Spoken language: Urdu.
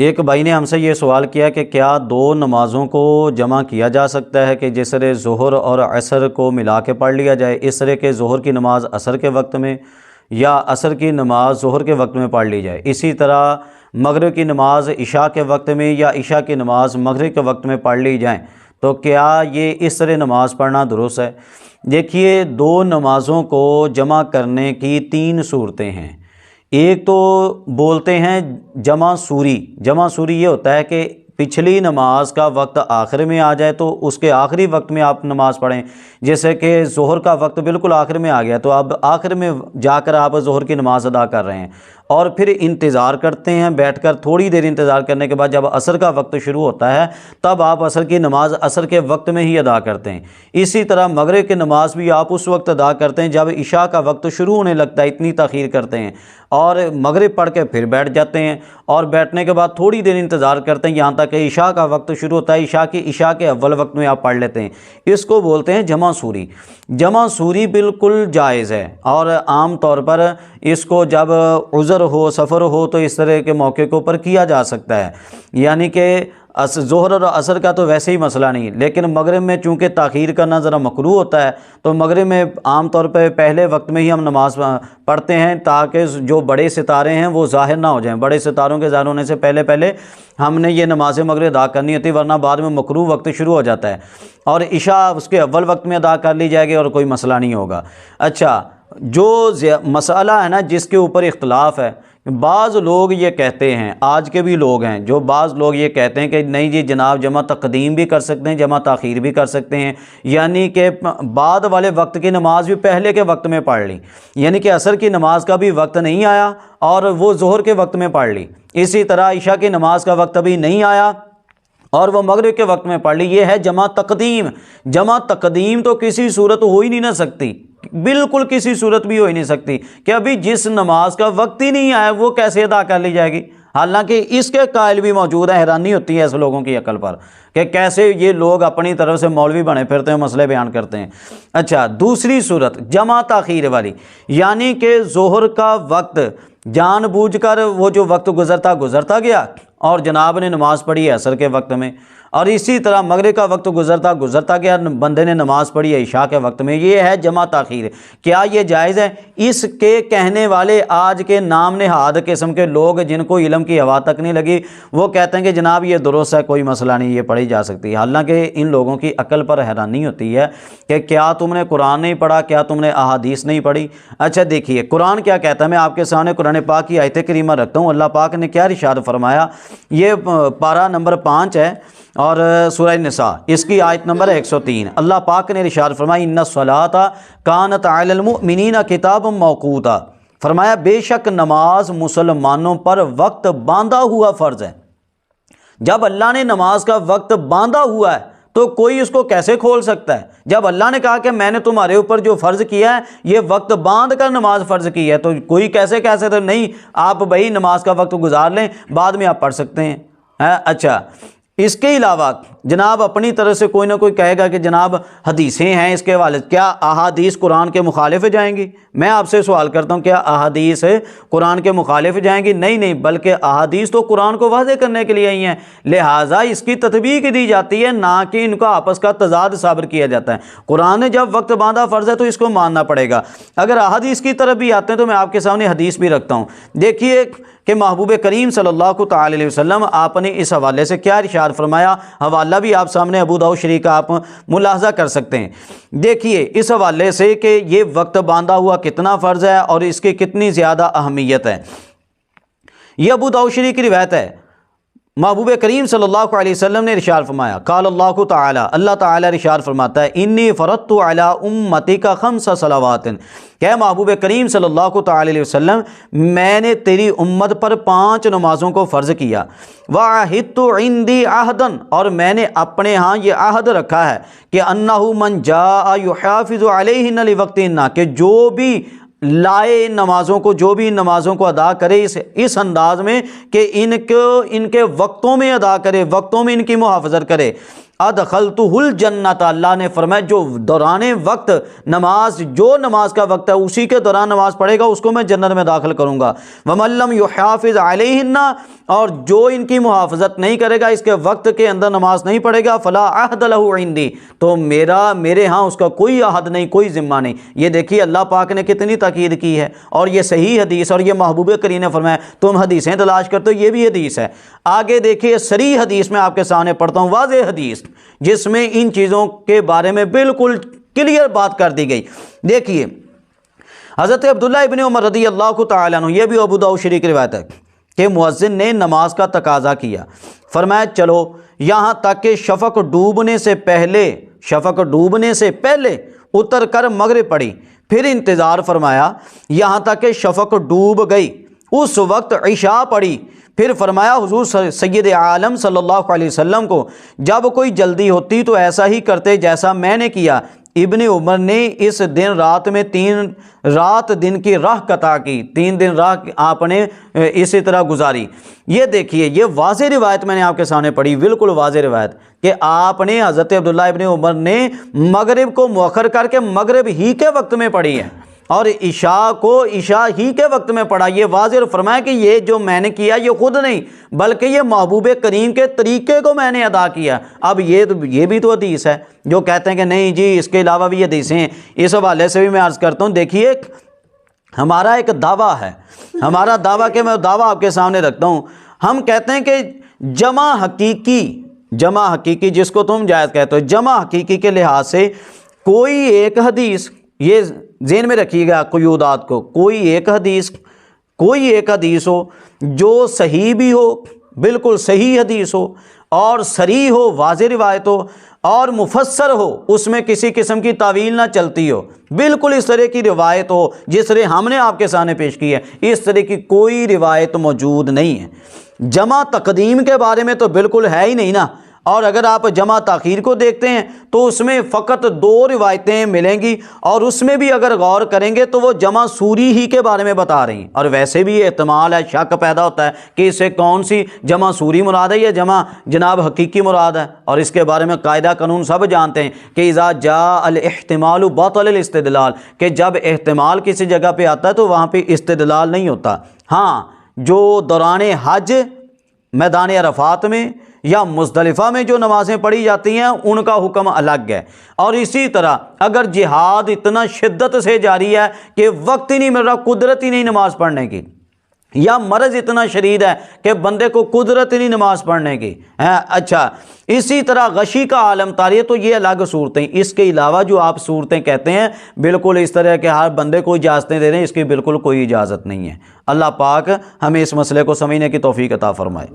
ایک بھائی نے ہم سے یہ سوال کیا کہ کیا دو نمازوں کو جمع کیا جا سکتا ہے کہ جس طرح ظہر اور عصر کو ملا کے پڑھ لیا جائے، اس طرح کہ ظہر کی نماز عصر کے وقت میں یا عصر کی نماز ظہر کے وقت میں پڑھ لی جائے، اسی طرح مغرب کی نماز عشاء کے وقت میں یا عشاء کی نماز مغرب کے وقت میں پڑھ لی جائیں، تو کیا یہ اس طرح نماز پڑھنا درست ہے؟ دیکھیے، دو نمازوں کو جمع کرنے کی تین صورتیں ہیں۔ ایک تو بولتے ہیں جمع سوری۔ جمع سوری یہ ہوتا ہے کہ پچھلی نماز کا وقت آخر میں آ جائے تو اس کے آخری وقت میں آپ نماز پڑھیں، جیسے کہ ظہر کا وقت بالکل آخر میں آ گیا تو اب آخر میں جا کر آپ ظہر کی نماز ادا کر رہے ہیں، اور پھر انتظار کرتے ہیں، بیٹھ کر تھوڑی دیر انتظار کرنے کے بعد جب عصر کا وقت شروع ہوتا ہے تب آپ عصر کی نماز عصر کے وقت میں ہی ادا کرتے ہیں۔ اسی طرح مغرب کی نماز بھی آپ اس وقت ادا کرتے ہیں جب عشاء کا وقت شروع ہونے لگتا ہے، اتنی تاخیر کرتے ہیں اور مغرب پڑھ کے پھر بیٹھ جاتے ہیں، اور بیٹھنے کے بعد تھوڑی دیر انتظار کرتے ہیں یہاں تک کہ عشاء کا وقت شروع ہوتا ہے، عشاء کے اول وقت میں آپ پڑھ لیتے ہیں۔ اس کو بولتے ہیں جمع سوری۔ جمع سوری بالکل جائز ہے، اور عام طور پر اس کو جب عذر ہو، سفر ہو تو اس طرح کے موقع کے اوپر کیا جا سکتا ہے، یعنی کہ ظہر اور عصر کا تو ویسے ہی مسئلہ نہیں، لیکن مغرب میں چونکہ تاخیر کرنا ذرا مکروہ ہوتا ہے تو مغرب میں عام طور پہ پہلے وقت میں ہی ہم نماز پڑھتے ہیں تاکہ جو بڑے ستارے ہیں وہ ظاہر نہ ہو جائیں۔ بڑے ستاروں کے ظاہر ہونے سے پہلے پہلے ہم نے یہ نماز مغرب ادا کرنی ہوتی، ورنہ بعد میں مکروہ وقت شروع ہو جاتا ہے، اور عشاء اس کے اول وقت میں ادا کر لی جائے گی اور کوئی مسئلہ نہیں ہوگا۔ اچھا، جو مسئلہ ہے نا جس کے اوپر اختلاف ہے، بعض لوگ یہ کہتے ہیں، آج کے بھی لوگ ہیں جو بعض لوگ یہ کہتے ہیں کہ نہیں جی جناب جمع تقدیم بھی کر سکتے ہیں، جمع تاخیر بھی کر سکتے ہیں، یعنی کہ بعد والے وقت کی نماز بھی پہلے کے وقت میں پڑھ لی، یعنی کہ عصر کی نماز کا بھی وقت نہیں آیا اور وہ ظہر کے وقت میں پڑھ لی، اسی طرح عشاء کی نماز کا وقت ابھی نہیں آیا اور وہ مغرب کے وقت میں پڑھ لی۔ یہ ہے جمع تقدیم۔ جمع تقدیم تو کسی صورت ہو ہی نہیں نہ سکتی، بالکل کسی صورت بھی ہو ہی نہیں سکتی کہ ابھی جس نماز کا وقت ہی نہیں آیا وہ کیسے ادا کر لی جائے گی، حالانکہ اس کے قائل بھی موجود ہیں۔ حیرانی ہوتی ہے ایسے لوگوں کی عقل پر کہ کیسے یہ لوگ اپنی طرف سے مولوی بنے پھرتے ہیں، مسئلے بیان کرتے ہیں۔ اچھا، دوسری صورت جمع تاخیر والی، یعنی کہ ظہر کا وقت جان بوجھ کر وہ جو وقت گزرتا گیا اور جناب نے نماز پڑھی ہے عصر کے وقت میں، اور اسی طرح مغرب کا وقت گزرتا گیا، بندے نے نماز پڑھی ہے عشاء کے وقت میں، یہ ہے جمع تاخیر۔ کیا یہ جائز ہے؟ اس کے کہنے والے آج کے نام نہاد قسم کے لوگ جن کو علم کی ہوا تک نہیں لگی، وہ کہتے ہیں کہ جناب یہ درست ہے، کوئی مسئلہ نہیں، یہ پڑھی جا سکتی ہے، حالانکہ ان لوگوں کی عقل پر حیرانی ہوتی ہے کہ کیا تم نے قرآن نہیں پڑھا، کیا تم نے احادیث نہیں پڑھی؟ اچھا دیکھیے قرآن کیا کہتا ہے، میں آپ کے سامنے قرآن پاک کی آیت کریمہ رکھتا ہوں۔ اللہ پاک نے کیا ارشاد فرمایا، یہ پارہ نمبر 5 ہے اور سورہ نساء، اس کی آیت نمبر 103۔ اللہ پاک نے ارشاد فرمایا ان الصلاۃ کانت علی المؤمنین کتابا موقوتا، فرمایا بے شک نماز مسلمانوں پر وقت باندھا ہوا فرض ہے۔ جب اللہ نے نماز کا وقت باندھا ہوا ہے تو کوئی اس کو کیسے کھول سکتا ہے؟ جب اللہ نے کہا کہ میں نے تمہارے اوپر جو فرض کیا ہے یہ وقت باندھ کر نماز فرض کی ہے، تو کوئی کیسے تو نہیں آپ بھائی نماز کا وقت گزار لیں، بعد میں آپ پڑھ سکتے ہیں۔ اچھا، اس کے علاوہ جناب اپنی طرف سے کوئی نہ کوئی کہے گا کہ جناب حدیثیں ہیں اس کے حوالے، کیا احادیث قرآن کے مخالف جائیں گی؟ میں آپ سے سوال کرتا ہوں، کیا احادیث قرآن کے مخالف جائیں گی؟ نہیں، بلکہ احادیث تو قرآن کو واضح کرنے کے لیے آئی ہیں، لہٰذا اس کی تطبیق دی جاتی ہے، نہ کہ ان کا آپس کا تضاد صابر کیا جاتا ہے۔ قرآن نے جب وقت باندھا فرض ہے تو اس کو ماننا پڑے گا۔ اگر احادیث کی طرف بھی آتے ہیں تو میں آپ کے سامنے حدیث بھی رکھتا ہوں۔ دیکھیے کہ محبوب کریم صلی اللہ تعالی علیہ وسلم آپ نے اس حوالے سے کیا ارشاد فرمایا، حوالہ بھی آپ سامنے ابو داؤد شریف کا آپ ملاحظہ کر سکتے ہیں۔ دیکھیے اس حوالے سے کہ یہ وقت باندھا ہوا کتنا فرض ہے اور اس کی کتنی زیادہ اہمیت ہے، یہ ابو داؤد شریف کی روایت ہے۔ محبوب کریم صلی اللہ علیہ وسلم نے ارشاد فرمایا، قال اللہ تعالی، اللہ تعالی ارشاد فرماتا ہے انی فرضت علی امتک 5 صلوات، کہ محبوب کریم صلی اللہ تعالی علیہ وسلم میں نے تیری امت پر 5 نمازوں کو فرض کیا، وعہدت عندی عہدا، اور میں نے اپنے ہاں یہ عہد رکھا ہے کہ انہ من جاء یحافظ علیہن لوقتہن، کہ جو بھی لائے نمازوں کو، جو بھی نمازوں کو ادا کرے اس انداز میں کہ ان کے وقتوں میں ادا کرے، وقتوں میں ان کی محافظت کرے، ادخلتہ الجنت، اللہ نے فرمایا جو دوران وقت نماز، جو نماز کا وقت ہے اسی کے دوران نماز پڑھے گا اس کو میں جنت میں داخل کروں گا۔ ومن لم یحافظ علیہن، اور جو ان کی محافظت نہیں کرے گا، اس کے وقت کے اندر نماز نہیں پڑھے گا، فلا عہد لہ عندی، تو میرے ہاں اس کا کوئی عہد نہیں، کوئی ذمہ نہیں۔ یہ دیکھیے اللہ پاک نے کتنی تاکید کی ہے، اور یہ صحیح حدیث، اور یہ محبوب کریم نے فرمایا تم حدیثیں تلاش کرتے ہو، یہ بھی حدیث ہے۔ آگے دیکھیے صریح حدیث میں آپ کے سامنے پڑھتا ہوں، واضح حدیث جس میں ان چیزوں کے بارے میں بالکل کلیئر بات کر دی گئی۔ دیکھیے حضرت عبداللہ ابن عمر رضی اللہ تعالیٰ عنہ، یہ بھی ابو داؤد شریف کی روایت ہے کہ مؤذن نے نماز کا تقاضا کیا، فرمایا چلو یہاں تک کہ شفق ڈوبنے سے پہلے اتر کر مغرب پڑھی، پھر انتظار فرمایا یہاں تک کہ شفق ڈوب گئی، اس وقت عشاء پڑھی، پھر فرمایا حضور سید عالم صلی اللہ علیہ وسلم کو جب کوئی جلدی ہوتی تو ایسا ہی کرتے جیسا میں نے کیا۔ ابن عمر نے اس دن رات میں 3 رات دن کی راہ قطع کی، 3 دن راہ آپ نے اسی طرح گزاری۔ یہ دیکھیے یہ واضح روایت میں نے آپ کے سامنے پڑھی، بالکل واضح روایت کہ آپ نے حضرت عبداللہ ابن عمر نے مغرب کو مؤخر کر کے مغرب ہی کے وقت میں پڑھی ہے، اور عشاء کو عشاء ہی کے وقت میں پڑھا۔ یہ واضح فرمایا کہ یہ جو میں نے کیا یہ خود نہیں بلکہ یہ محبوب کریم کے طریقے کو میں نے ادا کیا۔ اب یہ بھی تو حدیث ہے، جو کہتے ہیں کہ نہیں جی اس کے علاوہ بھی حدیثیں ہیں، اس حوالے سے بھی میں عرض کرتا ہوں۔ دیکھیے ہمارا ایک دعویٰ ہے، ہمارا دعویٰ کہ میں دعویٰ آپ کے سامنے رکھتا ہوں، ہم کہتے ہیں کہ جمع حقیقی جس کو تم جائز کہتے ہو، جمع حقیقی کے لحاظ سے کوئی ایک حدیث، یہ ذہن میں رکھیے گا قیودات کو، کوئی ایک حدیث ہو جو صحیح بھی ہو، بالکل صحیح حدیث ہو، اور صریح ہو، واضح روایت ہو، اور مفسر ہو، اس میں کسی قسم کی تعویل نہ چلتی ہو، بالکل اس طرح کی روایت ہو جس طرح ہم نے آپ کے سامنے پیش کی ہے، اس طرح کی کوئی روایت موجود نہیں ہے۔ جمع تقدیم کے بارے میں تو بالکل ہے ہی نہیں نا، اور اگر آپ جمع تاخیر کو دیکھتے ہیں تو اس میں فقط 2 روایتیں ملیں گی، اور اس میں بھی اگر غور کریں گے تو وہ جمع سوری ہی کے بارے میں بتا رہی ہیں، اور ویسے بھی احتمال ہے، شک پیدا ہوتا ہے کہ اس سے کون سی جمع سوری مراد ہے یا جمع جناب حقیقی مراد ہے، اور اس کے بارے میں قاعدہ قانون سب جانتے ہیں کہ اذا جاء الاحتمال بطل الاستدلال، کہ جب احتمال کسی جگہ پہ آتا ہے تو وہاں پہ استدلال نہیں ہوتا۔ ہاں جو دوران حج میدان عرفات میں یا مزدلفہ میں جو نمازیں پڑھی جاتی ہیں ان کا حکم الگ ہے، اور اسی طرح اگر جہاد اتنا شدت سے جاری ہے کہ وقت ہی نہیں مل رہا، قدرت ہی نہیں نماز پڑھنے کی، یا مرض اتنا شدید ہے کہ بندے کو قدرت ہی نہیں نماز پڑھنے کی، اچھا اسی طرح غشی کا عالم طاری ہے، تو یہ الگ صورتیں۔ اس کے علاوہ جو آپ صورتیں کہتے ہیں بالکل اس طرح کے ہر بندے کو اجازتیں دے رہے ہیں، اس کی بالکل کوئی اجازت نہیں ہے۔ اللہ پاک ہمیں اس مسئلے کو سمجھنے کی توفیق عطا فرمائے۔